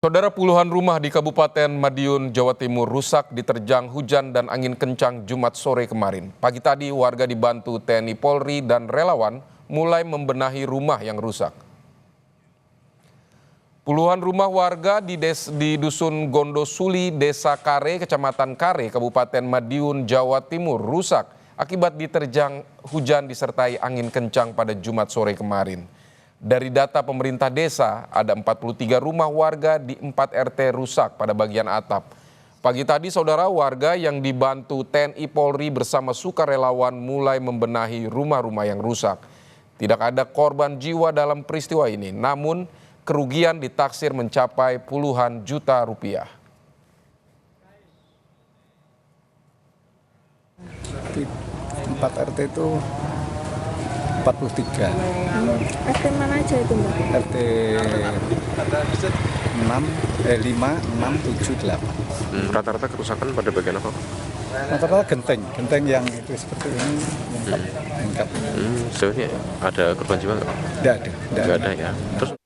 Saudara, puluhan rumah di Kabupaten Madiun, Jawa Timur rusak diterjang hujan dan angin kencang Jumat sore kemarin. Pagi tadi warga dibantu TNI Polri dan relawan mulai membenahi rumah yang rusak. Puluhan rumah warga di Dusun Gondosuli, Desa Kare, Kecamatan Kare, Kabupaten Madiun, Jawa Timur rusak akibat diterjang hujan disertai angin kencang pada Jumat sore kemarin. Dari data pemerintah desa, ada 43 rumah warga di 4 RT rusak pada bagian atap. Pagi tadi, saudara, warga yang dibantu TNI Polri bersama sukarelawan mulai membenahi rumah-rumah yang rusak. Tidak ada korban jiwa dalam peristiwa ini, namun kerugian ditaksir mencapai puluhan juta rupiah. Di 4 RT itu 43. RT mana aja itu, Mbak? RT 5, 6, 7, 8. Rata-rata kerusakan pada bagian apa? Rata-rata genteng yang itu seperti ini lengkap. Sejauh ini ada korban jiwa nggak? Tidak ada. Nggak ada ya. Terus